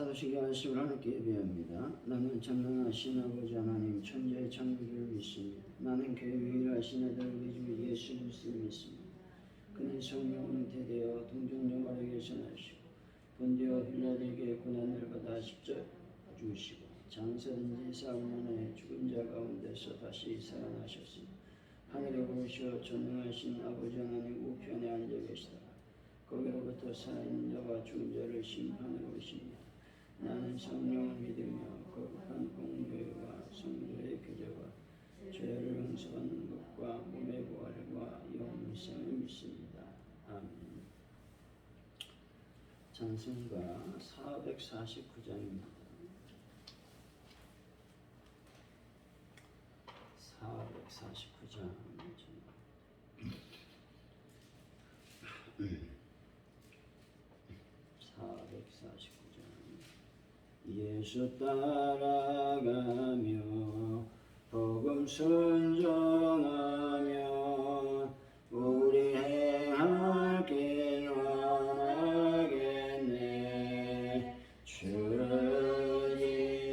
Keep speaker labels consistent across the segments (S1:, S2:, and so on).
S1: 사도신경 말씀을 하나님께 예배합니다. 나는 전능하신 아버지 하나님 천지의 창조주를 믿습니다. 나는 교회 유일하신 아들 우리 주 예수 그리스도를 믿습니다. 그는 성령 잉태되어 동정녀가에게 나시고 본디오 빌라도에게 고난을 받아 십자가 죽으시고 장사된 지 4일 만에 죽은 자 가운데서 다시 살아나셨으니 하늘에 오르시어 전능하신 아버지 하나님 우편에 앉아 계시다. 거기로부터 살아있는 자와 죽은 자를 심판하러 오십니다. 나는 성령을 믿으며 거룩한 공교회와 성도의 교제와 죄를 용서받는 것과 몸의 부활과 영생을 믿습니다. 아멘. 찬송가 449장입니다. 449장. 예수 따라가며 복음 순종하며 우리 행할 길 원하겠네. 주를 의지하며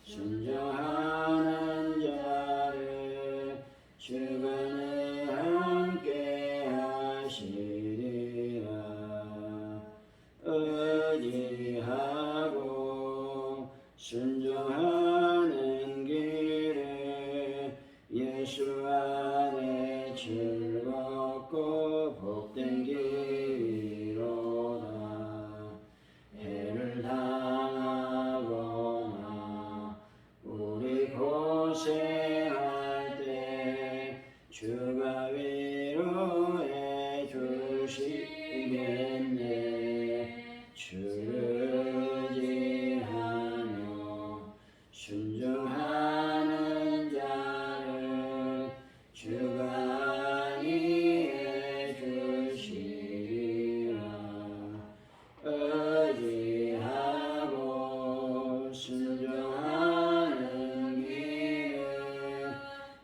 S1: 순종하는 자를 주가 늘 함께 하시리라. 의지하고 순종하는 길에 예수 안에 즐겁고 복된 길이로다. 해를 당하거나 우리 고생할 때 주가 위로해 주시겠네. 주를 의지하며 순종하는 자를 주가 안위해 주시리라. 의지하고 순종하는 길을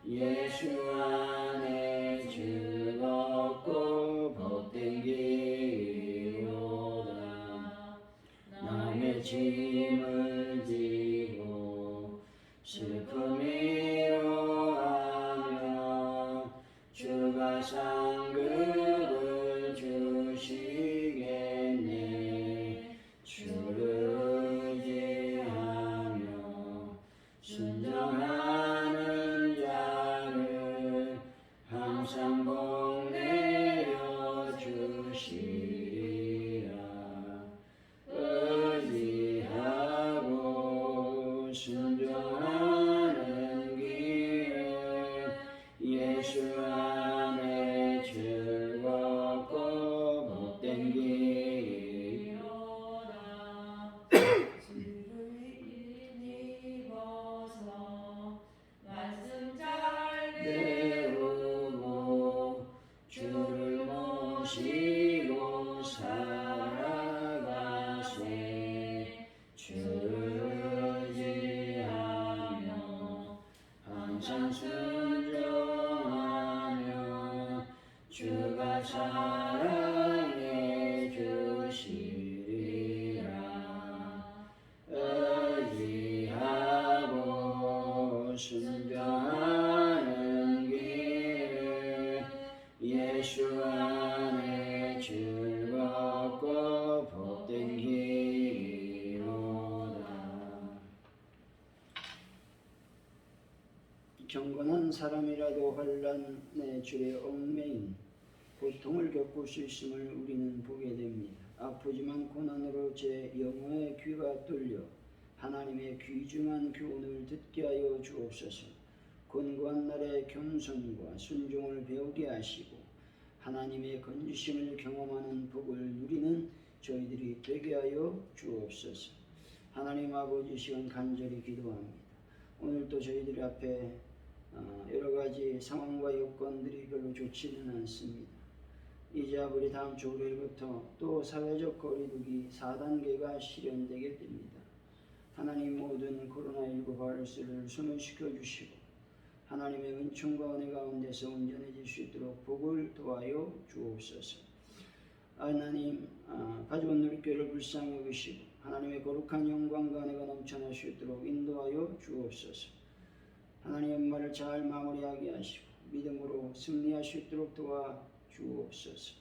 S1: 예수 안에 즐겁고 복된 길이로다. 남의 짐을 지고 슬픔 위로하며 주가 상급을 주시겠네. 주를 의지하며 순종하는 자를 항상 복 내려 주시리라. 의지하고 순종하는 길을 예수 안에 즐겁고 복된 길이로다.
S2: 주를 입어서 말씀 잘
S1: 배우고 주를 모시고 살아가세. 주를 의지하며 항상 순종하며 주가 사랑해 주시리라. 의지하고 순종하는 길을 예수 안에 즐겁고 복된 길이로다. 경건한 사람이라도 환난의 줄에 얽매인 고통을 겪을 수 있음을 우리는 보게 됩니다. 아프지만 고난으로 제 영혼의 귀가 뚫려 하나님의 귀중한 교훈을 듣게 하여 주옵소서. 곤고한 날에 겸손과 순종을 배우게 하시고 하나님의 건지심을 경험하는 복을 누리는 저희들이 되게 하여 주옵소서. 하나님 아버지, 시간 간절히 기도합니다. 오늘도 저희들 앞에 여러 가지 상황과 여건들이 별로 좋지는 않습니다. 이제 우리 다음 주 월요일부터 또 사회적 거리두기 4단계가 실현되게 됩니다. 하나님 모든 코로나19 바이러스를 소멸시켜 주시고 하나님의 은총과 은혜 가운데서 온전해질 수 있도록 복을 도하여 주옵소서. 하나님 가져온 누리교회를 불쌍히 여기시고 하나님의 거룩한 영광과 은혜가 넘쳐날 수 있도록 인도하여 주옵소서. 하나님의 말을 잘 마무리하게 하시고 믿음으로 승리할 수 있도록 도와주옵소서.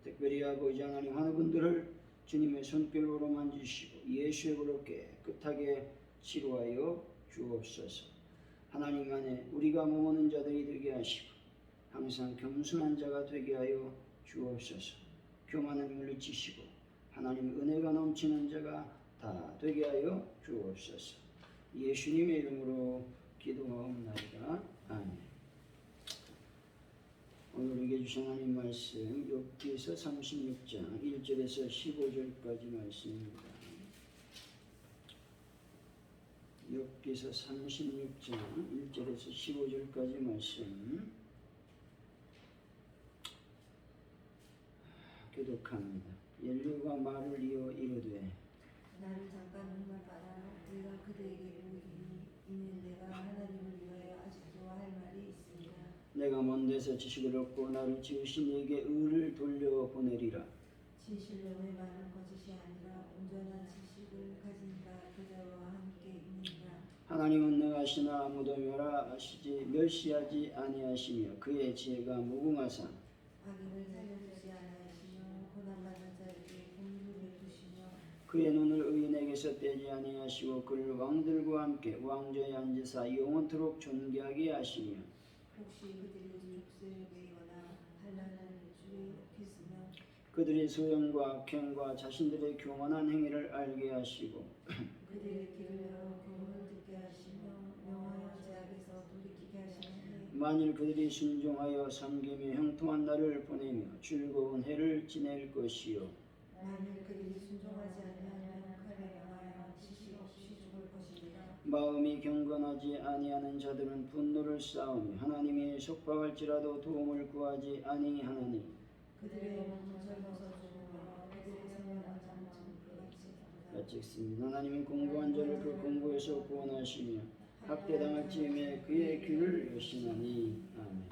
S1: 특별히 아버지 하나님 어느 분들을 주님의 손길로 만지시고 예수의 불로 깨끗하게 치료하여 주옵소서. 하나님 안에 우리가 머무는 자들이 되게 하시고 항상 겸손한 자가 되게 하여 주옵소서. 교만을 물리치시고 하나님 은혜가 넘치는 자가 다 되게 하여 주옵소서. 예수님의 이름으로 기도하옵나이다. 아멘. 오늘 우리에게 주신 하나님 말씀 욥기서 36장 1절에서 15절까지 말씀입니다. 욥기서 36장 1절에서 15절까지 말씀 교독합니다. 엘리후가 말을 이어 이르되
S3: 나를 잠깐 눈을 봐라. 네가 그들에게 보이니 이는 내가 하나님을 위하여 아직도 할 말이 있습니다.
S1: 내가 먼 데서 지식을 얻고 나를 지으신 이에게 의를 돌려보내리라.
S3: 진실론의 말은 거짓이 아니라 온전한 지식을 가진 자 그대와 함께 있느니라.
S1: 하나님은 능하시나 아무도 멸시하지 아니하시며 그의 지혜가 무궁하사
S3: 악인을 살려주지 아니하시며 고난받는 자에게 공의를 베푸시며
S1: 그의 눈을 의인에게서 떼지 아니하시고 그를 왕들과 함께 왕좌에 앉으사 영원토록 존귀하게 하시며
S3: 혹시 그들이 족쇄에 매거나 환난을 주에 없겠으며
S1: 그들의 소형과 악행과 자신들의 교만한 행위를 알게 하시고
S3: 그들의 길을 열어 교훈을 듣게 하시며 명하여 제약에서 돌이키게 하시는
S1: 만일 그들이 순종하여 섬기며 형통한 날을 보내며 즐거운 해를 지낼 것이요
S3: 만일 그들이 순종하지 아니하면 칼에 망하여 지식 없이 죽을 것이니라.
S1: 마음이 경건하지 아니하는 자들은 분노를 쌓으며 하나님이 속박할지라도 도움을 구하지 아니하나니
S3: 그들의 영혼은 젊어서 죽으며 그들의 생명은 잠잠 그같이
S1: 읽습니다. 하나님은 공부한 자를 그 공부에서 구원하시며 학대당할 즈음에 그의 귀를 여시나니. 아멘.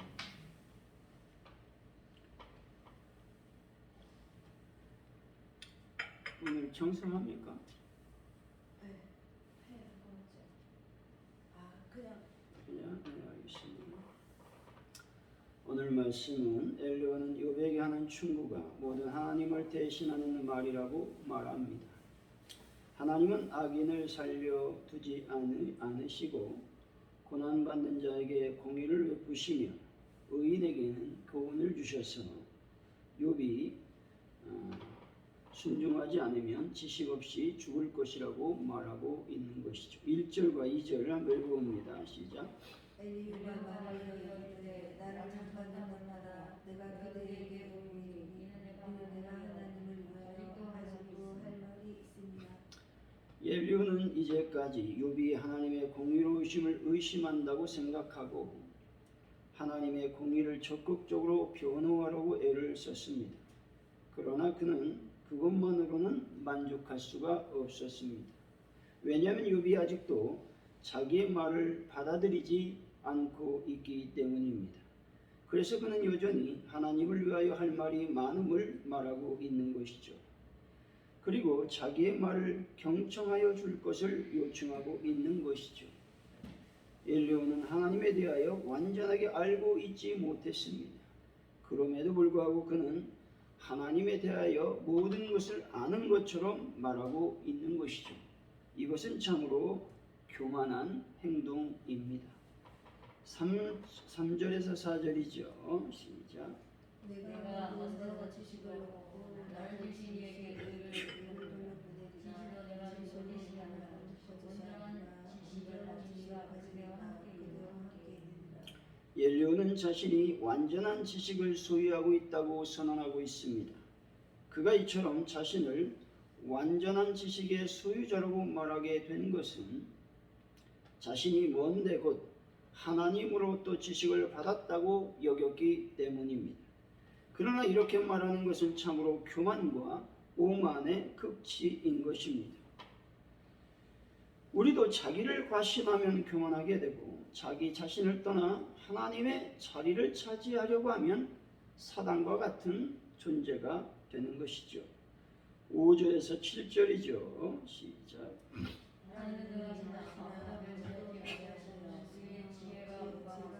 S1: 오늘 청소합니까?
S3: 네, 해야 거죠. 그냥
S1: 네, 알겠습니다. 오늘 말씀은 엘리야는 욥에게 하는 충고가 모든 하나님을 대신하는 말이라고 말합니다. 하나님은 악인을 살려두지 않으시고 고난받는 자에게 공의를 베푸시며 의인에게는 교훈을 주셔서 욥이 순종하지 않으면 지식 없이 죽을 것이라고 말하고 있는 것이죠. 1절과 2절을 한번 읽어봅니다. 시작.
S3: 엘리후가 말하여 이르되 나를 잠깐 눈을 봐라. 내가 그들에게 보이니 이는 내가 하나님을 위하여 아직도 할 말이 있습니다.
S1: 엘리후는 이제까지 욥이 하나님의 공의로우심을 의심한다고 생각하고 하나님의 공의를 적극적으로 변호하려고 애를 썼습니다. 그러나 그는 그것만으로는 만족할 수가 없었습니다. 왜냐하면 욥이 아직도 자기의 말을 받아들이지 않고 있기 때문입니다. 그래서 그는 여전히 하나님을 위하여 할 말이 많음을 말하고 있는 것이죠. 그리고 자기의 말을 경청하여 줄 것을 요청하고 있는 것이죠. 엘리야는 하나님에 대하여 완전하게 알고 있지 못했습니다. 그럼에도 불구하고 그는 하나님에 대하여 모든 것을 아는 것처럼 말하고 있는 것이죠. 이것은 참으로 교만한 행동입니다. 3절에서 4절이죠. 시작.
S3: 내가 먼저 지식을 얻고 나를 주신 이에게 의를 돌려보내리라. 진실로 내가 소리시 않는 거짓이 아니라 온전한 지식을 가진 자 그대와 함께 있느니라.
S1: 엘리야는 자신이 완전한 지식을 소유하고 있다고 선언하고 있습니다. 그가 이처럼 자신을 완전한 지식의 소유자라고 말하게 된 것은 자신이 먼데 곧 하나님으로부터 지식을 받았다고 여겼기 때문입니다. 그러나 이렇게 말하는 것은 참으로 교만과 오만의 극치인 것입니다. 우리도 자기를 과신하면 교만하게 되고 자기 자신을 떠나 하나님의 자리를 차지하려고 하면 사단과 같은 존재가 되는 것이죠. 5절에서 7절이죠. 시작.
S3: 하나님은 그가 멸시하지 아니하시며 그의 지혜가 무방하사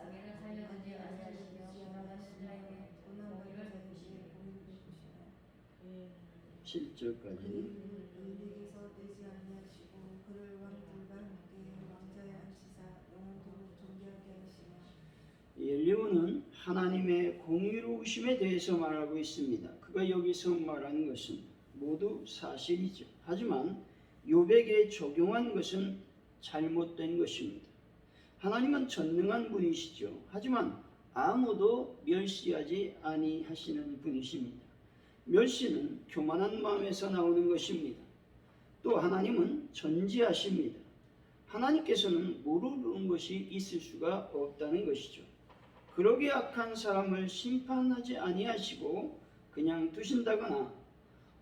S3: 악인을 살려두지 아니하시며 불안하신 자에게 공의를 베푸시니
S1: 7절까지.
S4: 의인에게서 떼지 아니하시고 그를 왕들과 함께 왕자에 앉히사 영원토록 존귀하게 하시며.
S1: 엘리후는 하나님의 공의로우심에 대해서 말하고 있습니다. 그가 여기서 말하는 것은 모두 사실이죠. 하지만 욥에게 적용한 것은 잘못된 것입니다. 하나님은 전능한 분이시죠. 하지만 아무도 멸시하지 아니하시는 분이십니다. 멸시는 교만한 마음에서 나오는 것입니다. 또 하나님은 전지하십니다. 하나님께서는 모르는 것이 있을 수가 없다는 것이죠. 그러기에 악한 사람을 심판하지 아니하시고 그냥 두신다거나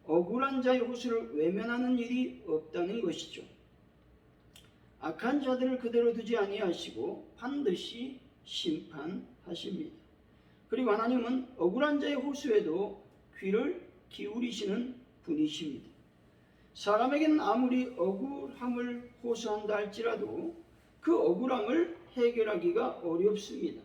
S1: 억울한 자의 호소를 외면하는 일이 없다는 것이죠. 악한 자들을 그대로 두지 아니하시고 반드시 심판하십니다. 그리고 하나님은 억울한 자의 호소에도 귀를 기울이시는 분이십니다. 사람에게는 아무리 억울함을 호소한다 할지라도 그 억울함을 해결하기가 어렵습니다.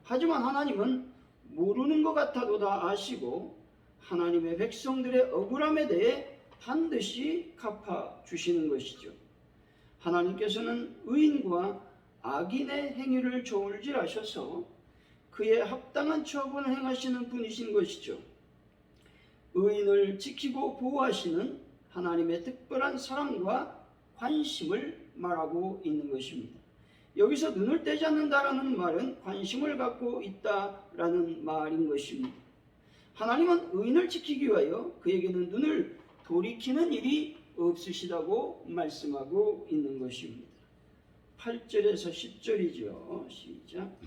S1: 하지만 하나님은 모르는 것 같아도 다 아시고 하나님의 백성들의 억울함에 대해 반드시 갚아주시는 것이죠. 하나님께서는 의인과 악인의 행위를 저울질하셔서 그에 합당한 처분을 행하시는 분이신 것이죠. 의인을 지키고 보호하시는 하나님의 특별한 사랑과 관심을 말하고 있는 것입니다. 여기서 눈을 떼지 않는다라는 말은 관심을 갖고 있다라는 말인 것입니다. 하나님은 의인을 지키기 위하여 그에게는 눈을 돌이키는 일이 없으시다고 말씀하고 있는 것입니다. 8절에서 10절이죠. 시작.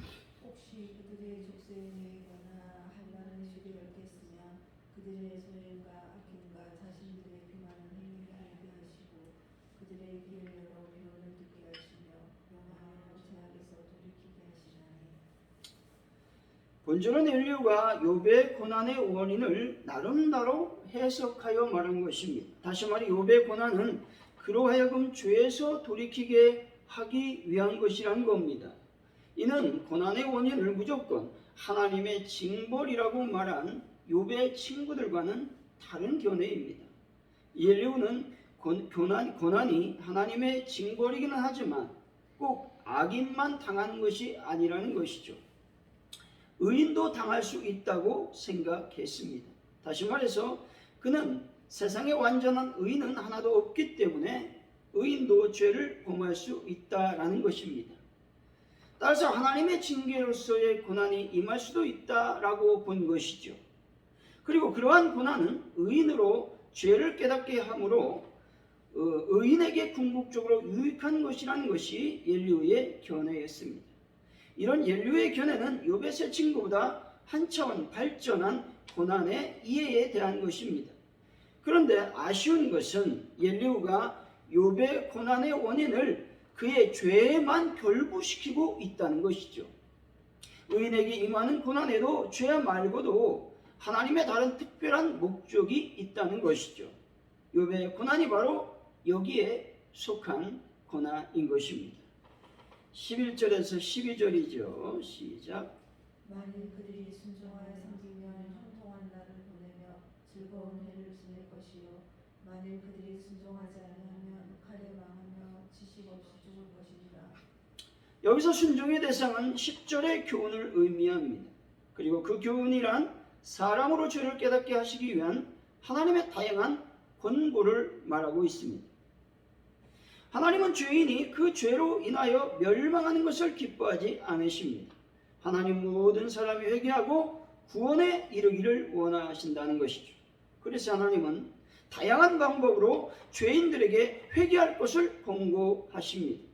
S4: 혹시 그들의 족쇄에 매이거나 한란한 실이 얽혔으며 그들의 소행과 악행과 자신들의 교만한 행위를 알게 하시고 그들의 귀를 열어 교훈을 듣게 하시며 명하여 죄악에서 돌이키게 하시나니.
S1: 본절은 엘리후가 욥의 고난의 원인을 나름대로 해석하여 말한 것입니다. 다시 말해 욥의 고난은 그로 하여금 죄에서 돌이키게 하기 위한 것이란 겁니다. 이는 고난의 원인을 무조건 하나님의 징벌이라고 말한 욥의 친구들과는 다른 견해입니다. 엘리후는 고난이 하나님의 징벌이기는 하지만 꼭 악인만 당하는 것이 아니라는 것이죠. 의인도 당할 수 있다고 생각했습니다. 다시 말해서 그는 세상에 완전한 의인은 하나도 없기 때문에 의인도 죄를 범할 수 있다라는 것입니다. 따라서 하나님의 징계로서의 고난이 임할 수도 있다라고 본 것이죠. 그리고 그러한 고난은 의인으로 죄를 깨닫게 함으로 의인에게 궁극적으로 유익한 것이라는 것이 엘리후의 견해였습니다. 이런 엘리후의 견해는 욥의 세 친구보다 한 차원 발전한 고난의 이해에 대한 것입니다. 그런데 아쉬운 것은 엘리후가 욥의 고난의 원인을 그의 죄에만 결부시키고 있다는 것이죠. 의인에게 임하는 고난에도 죄 말고도 하나님의 다른 특별한 목적이 있다는 것이죠. 욥의 고난이 바로 여기에 속한 고난인 것입니다. 11절에서 12절이죠. 시작.
S4: 만일 그들이 순종하여 섬기면 형통한 날을 보내며 즐거운 해를 지낼 것이요 만일 그들이 순종하지 아니하면 칼에 망하며 지식 없이 죽을 것이니라.
S1: 여기서 순종의 대상은 10절의 교훈을 의미합니다. 그리고 그 교훈이란 사람으로 죄를 깨닫게 하시기 위한 하나님의 다양한 권고를 말하고 있습니다. 하나님은 죄인이 그 죄로 인하여 멸망하는 것을 기뻐하지 않으십니다. 하나님 모든 사람이 회개하고 구원에 이르기를 원하신다는 것이죠. 그래서 하나님은 다양한 방법으로 죄인들에게 회개할 것을 권고하십니다.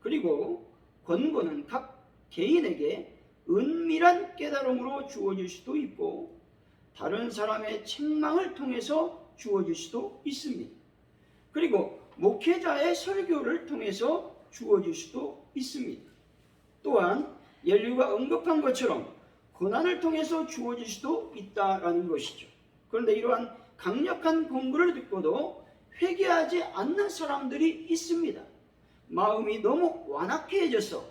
S1: 그리고 권고는 각 개인에게 은밀한 깨달음으로 주어질 수도 있고 다른 사람의 책망을 통해서 주어질 수도 있습니다. 그리고 목회자의 설교를 통해서 주어질 수도 있습니다. 또한 엘리후가 언급한 것처럼 고난을 통해서 주어질 수도 있다라는 것이죠. 그런데 이러한 강력한 공고를 듣고도 회개하지 않는 사람들이 있습니다. 마음이 너무 완악해져서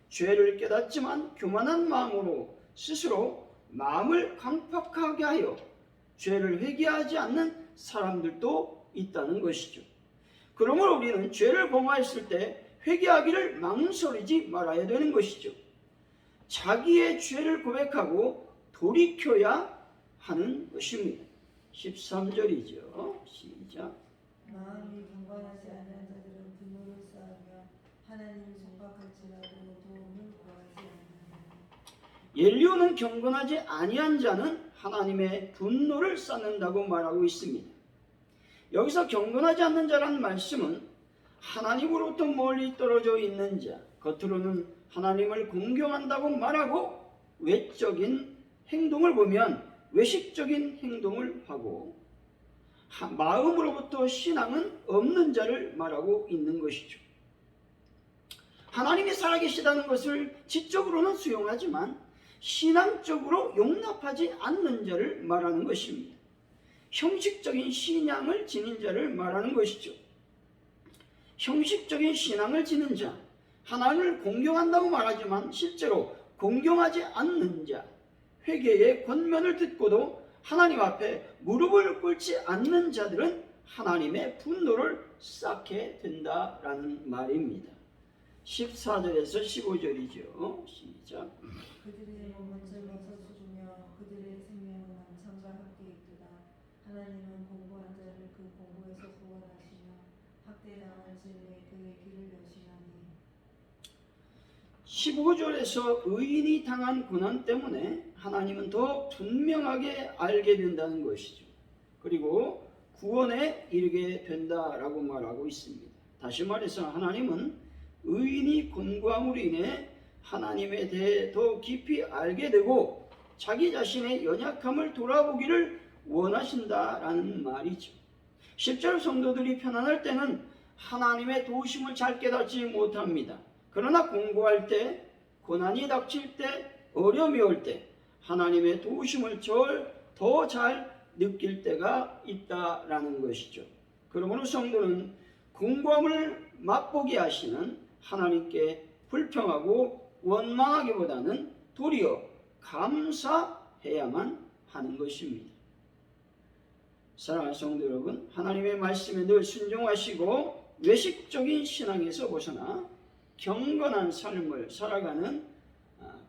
S1: 죄를 깨닫지만 교만한 마음으로 스스로 마음을 강팍하게 하여 죄를 회개하지 않는 사람들도 있다는 것이죠. 그러므로 우리는 죄를 범하였을 때 회개하기를 망설이지 말아야 되는 것이죠. 자기의 죄를 고백하고 돌이켜야 하는 것입니다. 13절이죠. 시작.
S4: 마음이 경건하지 않은 자들은 분노를 쌓으며 하나님을 송박할지라도 도움을 구하지 않느니라.
S1: 엘리야는 경건하지 아니한 자는 하나님의 분노를 쌓는다고 말하고 있습니다. 여기서 경건하지 않는 자라는 말씀은 하나님으로부터 멀리 떨어져 있는 자, 겉으로는 하나님을 공경한다고 말하고 외적인 행동을 보면 외식적인 행동을 하고 마음으로부터 신앙은 없는 자를 말하고 있는 것이죠. 하나님이 살아계시다는 것을 지적으로는 수용하지만 신앙적으로 용납하지 않는 자를 말하는 것입니다. 형식적인 신앙을 지닌 자를 말하는 것이죠. 형식적인 신앙을 지닌 자, 하나님을 공경한다고 말하지만 실제로 공경하지 않는 자, 회개의 권면을 듣고도 하나님 앞에 무릎을 꿇지 않는 자들은 하나님의 분노를 쌓게 된다라는 말입니다. 14절에서 15절이죠. 시작.
S4: 그들의 몸은 젊어서 죽으며 그들의 생명은 남창과 함께 있도다. 하나님은 공고한 자를 그 공고에서 구원하시며 학대당할 진에 그의 길을 여시나니.
S1: 15절에서 의인이 당한 고난 때문에 하나님은 더 분명하게 알게 된다는 것이죠. 그리고 구원에 이르게 된다라고 말하고 있습니다. 다시 말해서 하나님은 의인이 권고함으로 인해 하나님에 대해 더 깊이 알게 되고 자기 자신의 연약함을 돌아보기를 원하신다라는 말이죠. 실제로 성도들이 편안할 때는 하나님의 도우심을 잘 깨닫지 못합니다. 그러나 공고할 때, 고난이 닥칠 때, 어려움이 올 때 하나님의 도우심을 더 잘 느낄 때가 있다라는 것이죠. 그러므로 성도는 공고함을 맛보게 하시는 하나님께 불평하고 원망하기보다는 도리어 감사해야만 하는 것입니다. 사랑하는 성도 여러분, 하나님의 말씀에 늘 순종하시고 외식적인 신앙에서 벗어나 경건한 삶을 살아가는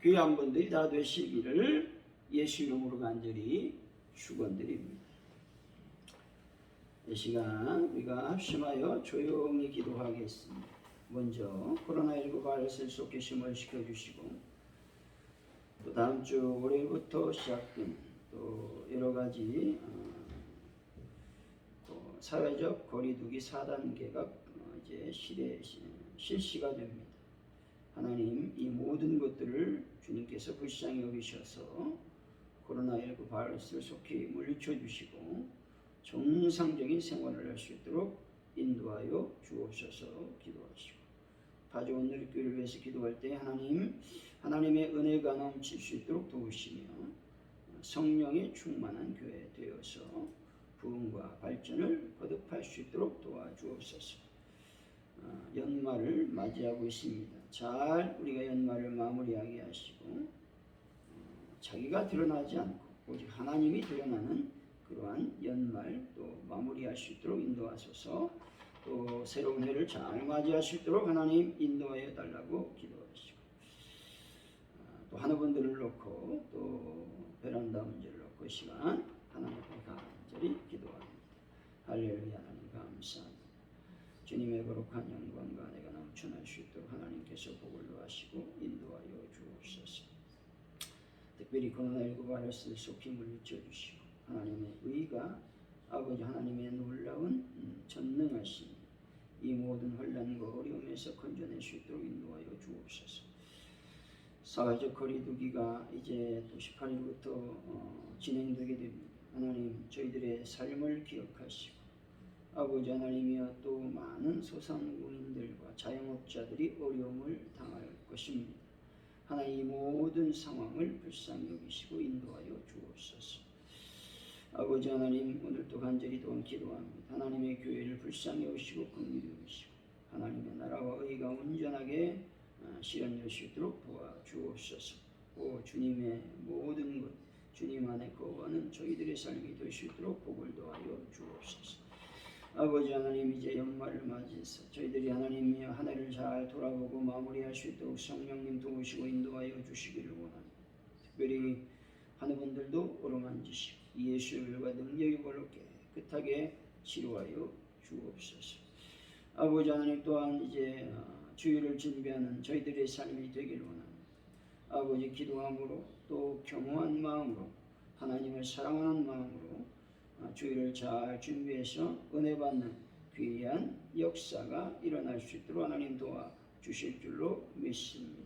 S1: 귀한 분들이 다 되시기를 예수 이름으로 간절히 축원드립니다. 이 시간 우리가 합심하여 조용히 기도하겠습니다. 먼저 코로나19 바이러스를 속히 심을시켜주시고 또 다음 주 월요일부터 시작된 또 여러 가지 사회적 거리두기 4단계가 이제 실시가 됩니다. 하나님, 이 모든 것들을 주님께서 불쌍히 여기셔서 코로나19 바이러스를 속히 물리쳐 주시고 정상적인 생활을 할 수 있도록 인도하여 주옵소서. 기도하시고 가져온 누리교회를 위해서 기도할 때 하나님의 은혜가 넘칠 수 있도록 도우시며 성령의 충만한 교회 되어서 부흥과 발전을 거듭할 수 있도록 도와주옵소서. 연말을 맞이하고 있습니다. 잘 우리가 연말을 마무리하게 하시고 자기가 드러나지 않고 오직 하나님이 드러나는 그러한 연말 또 마무리할 수 있도록 인도하소서. 또 새로운 해를 잘 맞이할 수 있도록 하나님 인도하여 달라고 기도하시고 또 하나분들을 놓고 또 베란다 문제를 놓고 시간 하나님 앞에 간절히 기도합니다. 할렐루야. 하나님 감사합니다. 주님의 거룩한 영광과 내가 넘쳐날 수 있도록 하나님께서 복을 더하시고 인도하여 주옵소서. 특별히 코로나19 바이러스를 속히 물리쳐 주시고 하나님의 의가 아버지 하나님의 놀라운 전능하신 이 모든 혼란과 어려움에서 건져낼 수 있도록 인도하여 주옵소서. 사회적 거리두기가 이제 또 18일부터 진행되게 됩니다. 하나님, 저희들의 삶을 기억하시고 아버지 하나님이여 또 많은 소상공인들과 자영업자들이 어려움을 당할 것입니다. 하나님 이 모든 상황을 불쌍히 여기시고 인도하여 주옵소서. 아버지 하나님, 오늘도 간절히 또한 기도합니다. 하나님의 교회를 불쌍히 여기시고 긍휼히 여기시고 하나님의 나라와 의가 온전하게 실현될 수 있도록 도와주옵소서. 오 주님의 모든 것, 주님 안에 거하는 저희들의 삶이 될 수 있도록 복을 더하여 주옵소서. 아버지 하나님, 이제 연말을 맞이해서 저희들이 하나님의 한 해를 잘 돌아보고 마무리할 수 있도록 성령님 도우시고 인도하여 주시기를 원합니다. 특별히 환우분들도 어루만지시고 예수의 일과 능력이 걸로 깨끗하게 치료하여 주옵소서. 아버지 하나님, 또한 이제 주일을 준비하는 저희들의 삶이 되기를 원합니다. 아버지, 기도함으로 또 겸허한 마음으로 하나님을 사랑하는 마음으로 주일을 잘 준비해서 은혜 받는 귀한 역사가 일어날 수 있도록 하나님 도와주실 줄로 믿습니다.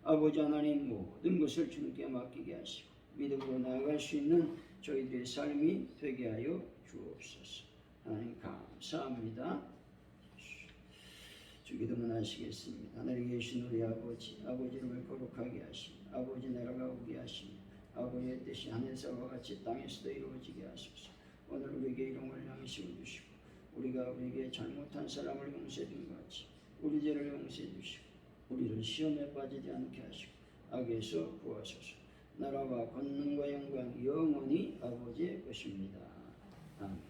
S1: 아버지 하나님, 모든 것을 주님께 맡기게 하시고 믿음으로 나아갈 수 있는 저희들의 삶이 되게 하여 주옵소서. 하나님 감사합니다. 주기도문 하시겠습니다. 하늘에 계신 우리 아버지, 아버지 이름을 거룩하게 하시며 아버지 나라가 오게 하시며 아버지의 뜻이 하늘에서와 같이 땅에서도 이루어지게 하소서. 오늘 우리에게 일용할 양식을 주시고 우리가 우리에게 잘못한 사람을 용서해 준 것 같이 우리 죄를 용서해 주시고 우리를 시험에 빠지지 않게 하시고 악에서 구하소서. 나라와 권능과 영광 영원히 아버지의 것입니다. 아멘.